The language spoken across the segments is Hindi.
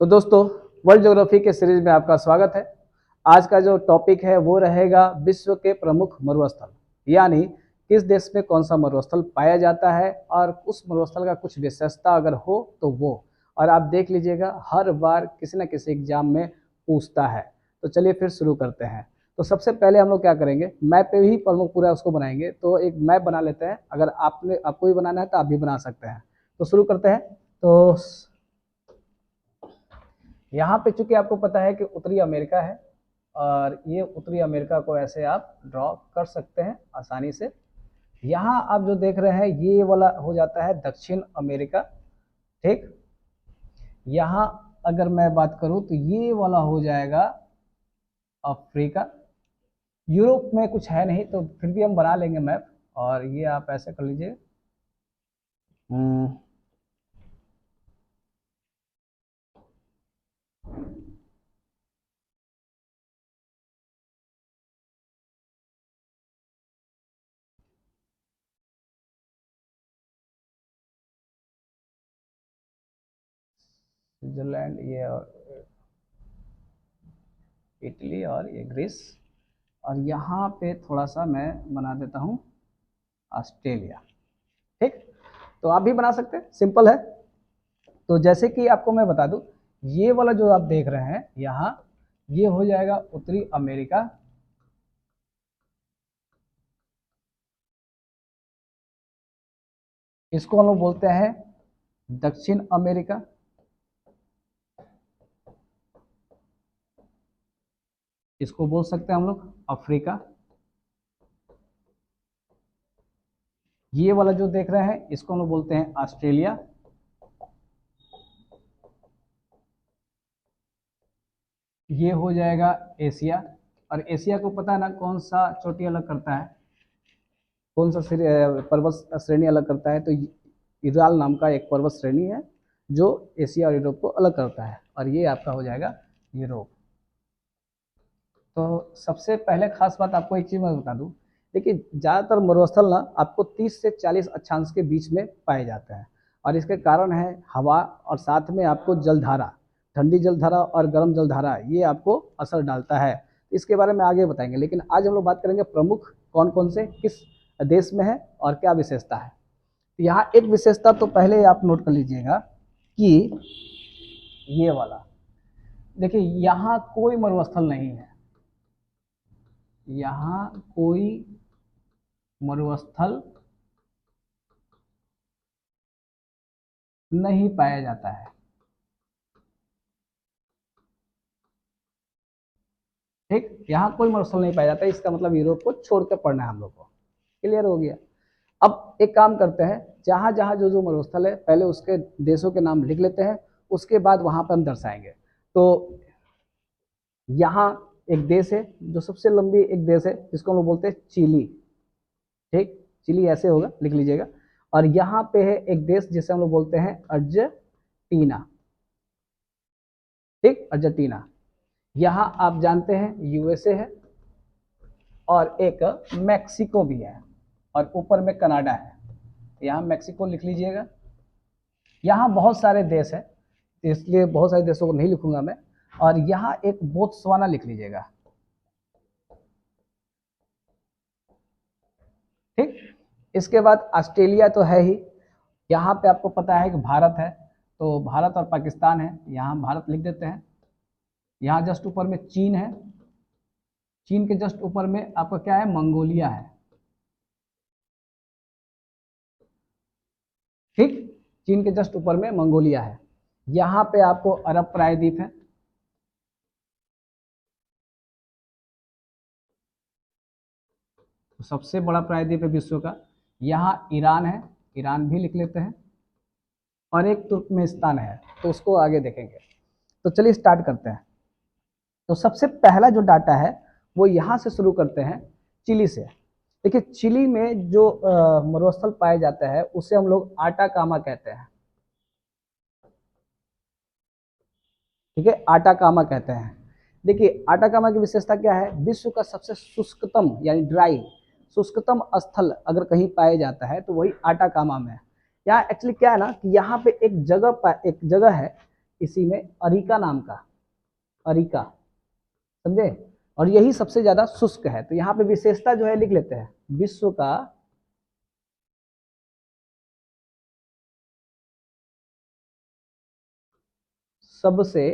तो दोस्तों, वर्ल्ड ज्योग्राफी के सीरीज में आपका स्वागत है। आज का जो टॉपिक है वो रहेगा विश्व के प्रमुख मरुस्थल, यानी किस देश में कौन सा मरुस्थल पाया जाता है और उस मरुस्थल का कुछ विशेषता अगर हो तो वो। और आप देख लीजिएगा, हर बार किसी न किसी एग्जाम में पूछता है। तो चलिए फिर शुरू करते हैं। तो सबसे पहले हम लोग क्या करेंगे, मैप पे ही प्रमुख पूरा उसको बनाएंगे। तो एक मैप बना लेते हैं, अगर आपको भी बनाना है तो आप भी बना सकते हैं। तो शुरू करते हैं। तो यहाँ पे चूंकि आपको पता है कि उत्तरी अमेरिका है, और ये उत्तरी अमेरिका को ऐसे आप ड्रॉ कर सकते हैं आसानी से। यहाँ आप जो देख रहे हैं ये वाला हो जाता है दक्षिण अमेरिका। ठीक, यहाँ अगर मैं बात करूँ तो ये वाला हो जाएगा अफ्रीका। यूरोप में कुछ है नहीं तो फिर भी हम बना लेंगे मैप, और ये आप ऐसे कर लीजिए। स्विट्जरलैंड, ये और इटली, और ये ग्रीस। और यहाँ पे थोड़ा सा मैं बना देता हूँ ऑस्ट्रेलिया। ठीक, तो आप भी बना सकते हैं, सिंपल है। तो जैसे कि आपको मैं बता दूं, ये वाला जो आप देख रहे हैं यहाँ, ये हो जाएगा उत्तरी अमेरिका। इसको हम लोग बोलते हैं दक्षिण अमेरिका। इसको बोल सकते हैं हम लोग अफ्रीका। ये वाला जो देख रहे हैं इसको हम लोग बोलते हैं ऑस्ट्रेलिया। ये हो जाएगा एशिया। और एशिया को पता है ना कौन सा चोटी अलग करता है, कौन सा पर्वत श्रेणी अलग करता है? तो इराल नाम का एक पर्वत श्रेणी है जो एशिया और यूरोप को अलग करता है, और ये आपका हो जाएगा यूरोप। तो सबसे पहले खास बात आपको एक चीज़ मैं बता दूं, देखिए ज़्यादातर मरुस्थल ना आपको 30 से 40 अक्षांश के बीच में पाए जाते हैं। और इसके कारण है हवा, और साथ में आपको जलधारा, ठंडी जलधारा और गर्म जलधारा, ये आपको असर डालता है। इसके बारे में आगे बताएंगे, लेकिन आज हम लोग बात करेंगे प्रमुख कौन कौन से किस देश में है और क्या विशेषता है। तो यहाँ एक विशेषता तो पहले आप नोट कर लीजिएगा कि ये वाला, देखिए यहाँ कोई मरुस्थल नहीं है। यहाँ कोई मरुस्थल नहीं पाया जाता है। ठीक, यहाँ कोई मरुस्थल नहीं पाया जाता है, इसका मतलब यूरोप को छोड़ के पढ़ना है हम लोग को। क्लियर हो गया। अब एक काम करते हैं, जहां जहां जो जो मरुस्थल है पहले उसके देशों के नाम लिख लेते हैं, उसके बाद वहां पर हम दर्शाएंगे। तो यहाँ एक देश है जो सबसे लंबी एक देश है, जिसको हम लोग बोलते हैं चिली। ठीक, चिली ऐसे होगा, लिख लीजिएगा। और यहाँ पे है एक देश जिसे हम लोग बोलते हैं अर्जेंटीना। ठीक, अर्जेंटीना। यहाँ आप जानते हैं यूएसए है, और एक मैक्सिको भी है, और ऊपर में कनाडा है। यहाँ मैक्सिको लिख लीजिएगा। यहाँ बहुत सारे देश हैं, इसलिए बहुत सारे देशों को नहीं लिखूंगा मैं। और यहाँ एक बोत्सवाना लिख लीजिएगा। ठीक, इसके बाद ऑस्ट्रेलिया तो है ही। यहाँ पे आपको पता है कि भारत है, तो भारत और पाकिस्तान है, यहाँ भारत लिख देते हैं। यहाँ जस्ट ऊपर में चीन है, चीन के जस्ट ऊपर में आपका क्या है, मंगोलिया है। ठीक, चीन के जस्ट ऊपर में मंगोलिया है। यहाँ पे आपको अरब प्रायद्वीप है। तो सबसे बड़ा प्रायद्वीप है विश्व का। यहाँ ईरान है, ईरान भी लिख लेते हैं। और एक तुर्कमेनिस्तान है, तो उसको आगे देखेंगे। तो चलिए स्टार्ट करते हैं। तो सबसे पहला जो डाटा है वो यहाँ से शुरू करते हैं, चिली से। देखिए चिली में जो मरुस्थल पाया जाता है उसे हम लोग आटाकामा कहते हैं। ठीक है, आटाकामा कहते हैं। देखिए आटाकामा की विशेषता क्या है, विश्व का सबसे शुष्कतम यानी ड्राई शुष्कतम स्थल अगर कहीं पाया जाता है तो वही आटाकामा में है। यहाँ एक्चुअली क्या है ना कि यहाँ पे एक जगह है, इसी में अरिका नाम का, अरिका, समझे। और यही सबसे ज्यादा शुष्क है। तो यहाँ पे विशेषता जो है लिख लेते हैं, विश्व का सबसे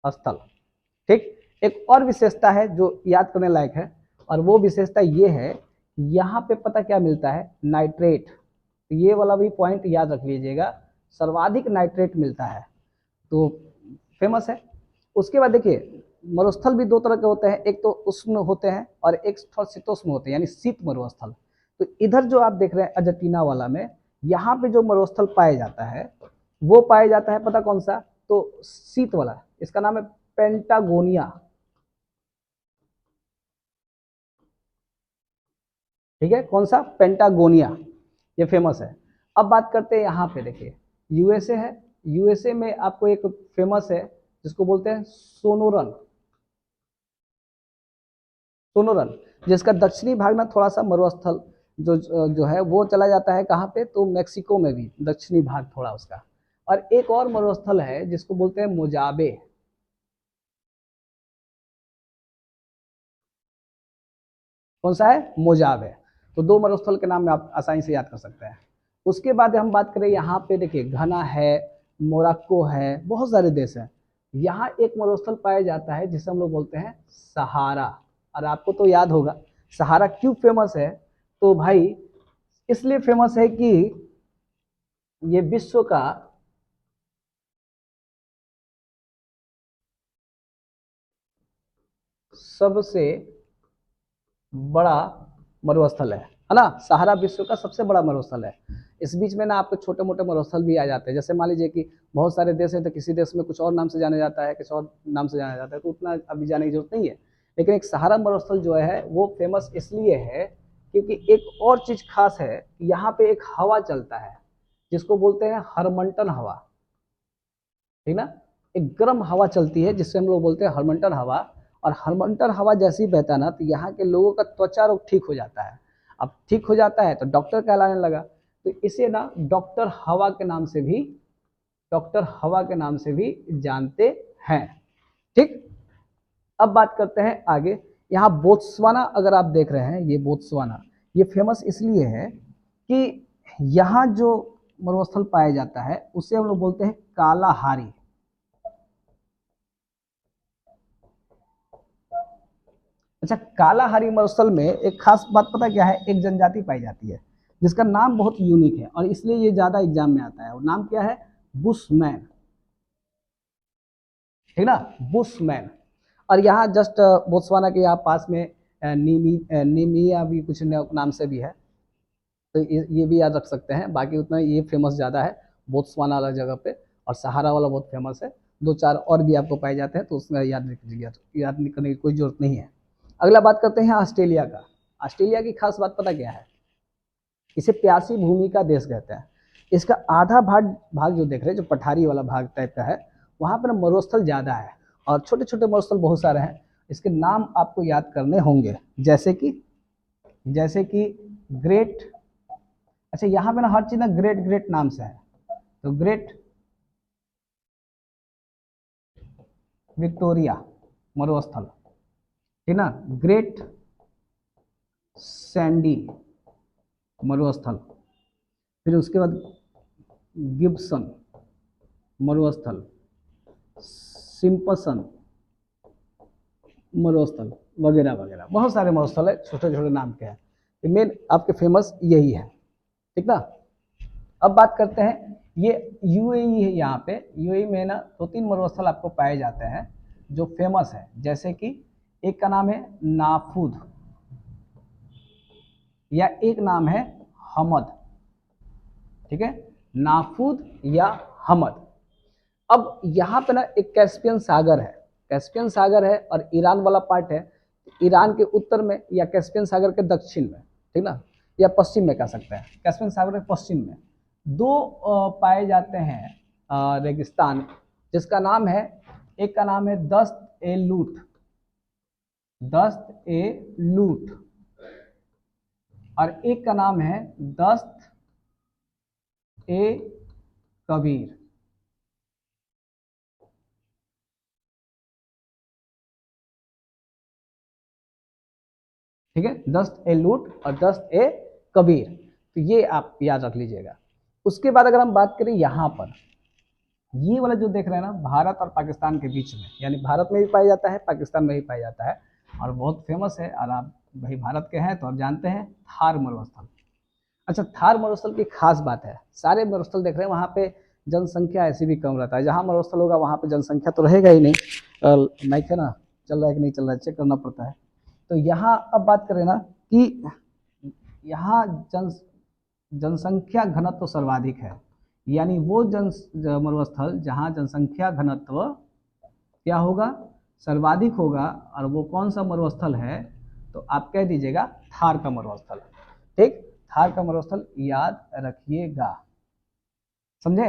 स्थल। ठीक, एक और विशेषता है जो याद करने लायक है, और वो विशेषता ये है, यहाँ पे पता क्या मिलता है, नाइट्रेट। तो ये वाला भी पॉइंट याद रख लीजिएगा, सर्वाधिक नाइट्रेट मिलता है, तो फेमस है। उसके बाद देखिए, मरुस्थल भी दो तरह के होते हैं, एक तो उष्ण होते हैं और एक थोड़ा शीतोष्ण होते हैं, यानी शीत मरुस्थल। तो इधर जो आप देख रहे हैं अर्जेंटीना वाला में, यहाँ पे जो मरुस्थल पाया जाता है वो पाया जाता है, पता कौन सा, तो शीत वाला, इसका नाम है पेंटागोनिया। ठीक है, कौन सा, पेंटागोनिया, ये फेमस है। अब बात करते हैं यहाँ पे, देखिए यूएसए है, यूएसए में आपको एक फेमस है जिसको बोलते हैं सोनोरन, सोनोरन, जिसका दक्षिणी भाग ना थोड़ा सा मरुस्थल जो जो है वो चला जाता है कहाँ पे, तो मेक्सिको में भी दक्षिणी भाग थोड़ा उसका। और एक और मरुस्थल है जिसको बोलते हैं मोजाबे, कौन सा है, मोजाब है। तो दो मरुस्थल के नाम में आप आसानी से याद कर सकते हैं। उसके बाद हम बात करें यहाँ पे, देखिए घना है, मोरक्को है, बहुत सारे देश हैं। यहाँ एक मरुस्थल पाया जाता है जिसे हम लोग बोलते हैं सहारा। और आपको तो याद होगा सहारा क्यों फेमस है, तो भाई इसलिए फेमस है कि ये विश्व का सबसे बड़ा मरुस्थल है ना। सहारा विश्व का सबसे बड़ा मरुस्थल है। इस बीच में ना आपके छोटे मोटे मरुस्थल भी आ जाते हैं, जैसे मान लीजिए कि बहुत सारे देश हैं, तो किसी देश में कुछ और नाम से जाना जाता है, किसी और नाम से जाना जाता है, तो उतना अभी जाने की जरूरत नहीं है। लेकिन एक सहारा मरुस्थल जो है वो फेमस इसलिए है क्योंकि एक और चीज खास है, यहाँ पे एक हवा चलता है जिसको बोलते हैं हरमंटन हवा, ठीक ना। एक गर्म हवा चलती है जिससे हम लोग बोलते हैं हरमंटन हवा। और हरमंटन हवा जैसी बहता ना, तो यहाँ के लोगों का त्वचा रोग ठीक हो जाता है। अब ठीक हो जाता है तो डॉक्टर कहलाने लगा, तो इसे ना डॉक्टर हवा के नाम से भी, डॉक्टर हवा के नाम से भी जानते हैं। ठीक, अब बात करते हैं आगे। यहाँ बोत्सवाना अगर आप देख रहे हैं, ये बोत्सवाना, ये फेमस इसलिए है कि यहाँ जो मरुस्थल पाया जाता है उसे हम लोग बोलते हैं कालाहारी। अच्छा, कालाहारी मरुस्थल में एक खास बात पता क्या है, एक जनजाति पाई जाती है जिसका नाम बहुत यूनिक है और इसलिए ये ज्यादा एग्जाम में आता है। और नाम क्या है, बुशमैन, ठीक ना, बुशमैन। और यहाँ जस्ट बोत्सवाना के यहाँ पास में नीमिया भी कुछ नाम से भी है, तो ये भी याद रख सकते हैं। बाकी उतना ये फेमस ज़्यादा है बोत्सवाना वाला जगह पे, और सहारा वाला बहुत फेमस है। दो चार और भी आपको पाए जाते हैं, तो उसमें याद रखिएगा, याद करने की कोई जरूरत नहीं है। अगला बात करते हैं ऑस्ट्रेलिया का। ऑस्ट्रेलिया की खास बात पता क्या है, इसे प्यासी भूमि का देश कहते हैं। इसका आधा भाग भाग जो देख रहे हैं, जो पठारी वाला भाग टाइप का है, वहाँ पर मरुस्थल ज़्यादा है और छोटे छोटे मरुस्थल बहुत सारे हैं। इसके नाम आपको याद करने होंगे, जैसे कि ग्रेट, अच्छा यहाँ पे ना हर चीज़ ना ग्रेट ग्रेट नाम से है, तो ग्रेट विक्टोरिया मरुस्थल, ठीक ना, ग्रेट सैंडी मरुस्थल, फिर उसके बाद गिब्सन मरुस्थल, सिंपसन मरुस्थल, वगैरह वगैरह, बहुत सारे मरुस्थल है, छोटे छोटे नाम के हैं। मेन आपके फेमस यही है, ठीक ना। अब बात करते हैं, ये यूएई है। यहाँ पे यूएई में ना दो तीन मरुस्थल आपको पाए जाते हैं जो फेमस है, जैसे कि एक का नाम है नाफूद, या एक नाम है हमद, ठीक है, नाफूद या हमद। अब यहाँ पे ना एक कैस्पियन सागर है, कैस्पियन सागर है और ईरान वाला पार्ट है, ईरान के उत्तर में या कैस्पियन सागर के दक्षिण में, ठीक ना, या पश्चिम में कह सकते हैं, कैस्पियन सागर के पश्चिम में दो पाए जाते हैं रेगिस्तान, जिसका नाम है, एक का नाम है दस्त ए लूट, दस्त ए लूट, और एक का नाम है दस्त ए कबीर। ठीक है, दस्त ए लूट और दस्त ए कबीर, तो ये आप याद रख लीजिएगा। उसके बाद अगर हम बात करें यहाँ पर, ये वाला जो देख रहे हैं ना, भारत और पाकिस्तान के बीच में, यानी भारत में भी पाया जाता है, पाकिस्तान में भी पाया जाता है, और बहुत फेमस है। और आप भाई भारत के हैं तो आप जानते हैं, थार मरुस्थल। अच्छा, थार मरुस्थल की खास बात है, सारे मरुस्थल देख रहे हैं वहाँ पे जनसंख्या ऐसी भी कम रहता है। जहाँ मरुस्थल होगा वहाँ पे जनसंख्या तो रहेगा ही नहीं। माइक है ना, चल रहा है कि नहीं चल रहा है, चेक करना पड़ता है। तो यहाँ अब बात करें ना कि यहाँ जनसंख्या घनत्व सर्वाधिक है, यानी वो मरुस्थल जहाँ जनसंख्या घनत्व क्या होगा, सर्वाधिक होगा। और वो कौन सा मरुस्थल है, तो आप कह दीजिएगा थार का मरुस्थल। ठीक, थार का मरुस्थल याद रखिएगा, समझे।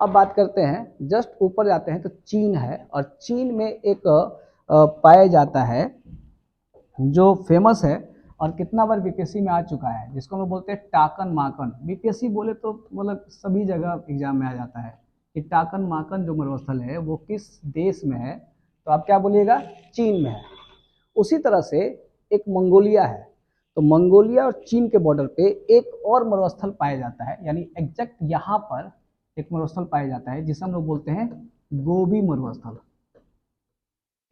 अब बात करते हैं, जस्ट ऊपर जाते हैं तो चीन है, और चीन में एक पाया जाता है जो फेमस है और कितना बार बीपीएससी में आ चुका है, जिसको हम लोग बोलते हैं टाकन माकन। बीपीएससी बोले तो मतलब सभी जगह एग्जाम में आ जाता है कि टाकन माकन जो मरुस्थल है वो किस देश में है, तो आप क्या बोलिएगा, चीन में है। उसी तरह से एक मंगोलिया है, तो मंगोलिया और चीन के बॉर्डर पे एक और मरुस्थल पाया जाता है, यानी एग्जैक्ट यहाँ पर एक मरुस्थल पाया जाता है जिसे हम लोग बोलते हैं गोबी मरुस्थल।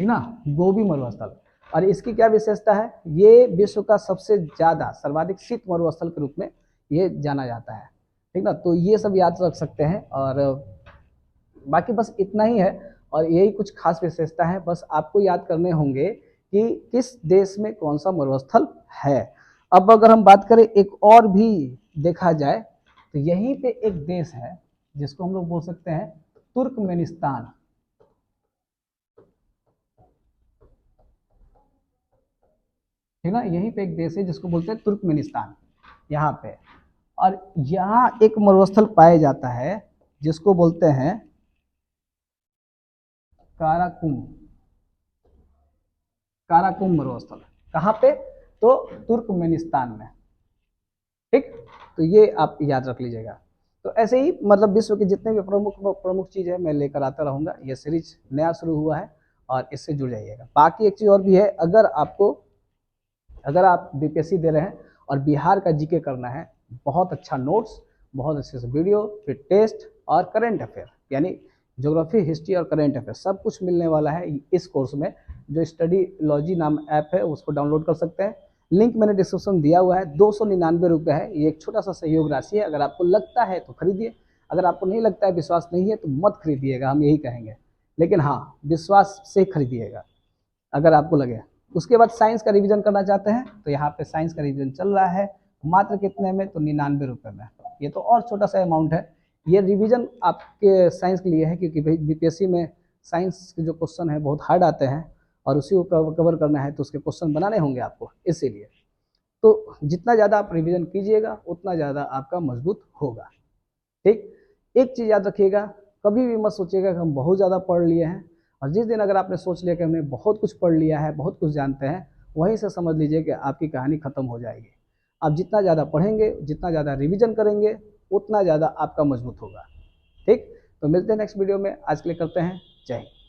ठीक ना, गोबी मरुस्थल। और इसकी क्या विशेषता है, ये विश्व का सबसे ज्यादा सर्वाधिक शीत मरुस्थल के रूप में ये जाना जाता है। ठीक ना, तो ये सब याद रख सकते हैं, और बाकी बस इतना ही है। और यही कुछ खास विशेषता है, बस आपको याद करने होंगे कि किस देश में कौन सा मरुस्थल है। अब अगर हम बात करें एक और भी देखा जाए, तो यहीं पे एक देश है जिसको हम लोग बोल सकते हैं तुर्कमेनिस्तान। ठीक ना, यहीं पे एक देश है जिसको बोलते हैं तुर्कमेनिस्तान, यहाँ पे। और यहाँ एक मरुस्थल पाया जाता है जिसको बोलते हैं काराकुम। काराकुम मरुस्थल कहाँ पे, तो तुर्कमेनिस्तान में। ठीक, तो ये आप याद रख लीजिएगा। तो ऐसे ही मतलब विश्व के जितने भी प्रमुख प्रमुख चीज़ है मैं लेकर आता रहूँगा। ये सीरीज नया शुरू हुआ है और इससे जुड़ जाइएगा। बाकी एक चीज़ और भी है, अगर आप बीपीएससी दे रहे हैं और बिहार का जीके करना है, बहुत अच्छा नोट्स, बहुत अच्छे से वीडियो, फिर टेस्ट और करेंट अफेयर, यानी ज्योग्राफी, हिस्ट्री और करेंट अफेयर सब कुछ मिलने वाला है इस कोर्स में। जो स्टडी लॉजी नाम ऐप है उसको डाउनलोड कर सकते हैं, लिंक मैंने डिस्क्रिप्शन दिया हुआ है। 299 रुपये है, ये एक छोटा सा सहयोग राशि है। अगर आपको लगता है तो खरीदिए, अगर आपको नहीं लगता है, विश्वास नहीं है, तो मत खरीदिएगा, हम यही कहेंगे। लेकिन हाँ, विश्वास से खरीदिएगा अगर आपको लगे। उसके बाद साइंस का रिवीजन करना चाहते हैं तो यहाँ पे साइंस का रिवीजन चल रहा है, मात्र कितने में, तो 99 रुपये में। ये तो और छोटा सा अमाउंट है। ये रिवीजन आपके साइंस के लिए है, क्योंकि भाई बीपीएससी में साइंस के जो क्वेश्चन है बहुत हार्ड आते हैं, और उसी को कवर करना है, तो उसके क्वेश्चन बनाने होंगे आपको, इसीलिए। तो जितना ज़्यादा आप रिवीजन कीजिएगा उतना ज़्यादा आपका मजबूत होगा। ठीक, एक चीज़ याद रखिएगा, कभी भी मत सोचिएगा कि हम बहुत ज़्यादा पढ़ लिए हैं। और जिस दिन अगर आपने सोच लिया कि हमने बहुत कुछ पढ़ लिया है, बहुत कुछ जानते हैं, वहीं से समझ लीजिए कि आपकी कहानी खत्म हो जाएगी। आप जितना ज़्यादा पढ़ेंगे, जितना ज़्यादा रिवीजन करेंगे, उतना ज़्यादा आपका मजबूत होगा। ठीक, तो मिलते हैं नेक्स्ट वीडियो में। आज के लिए करते हैं, जय हिंद।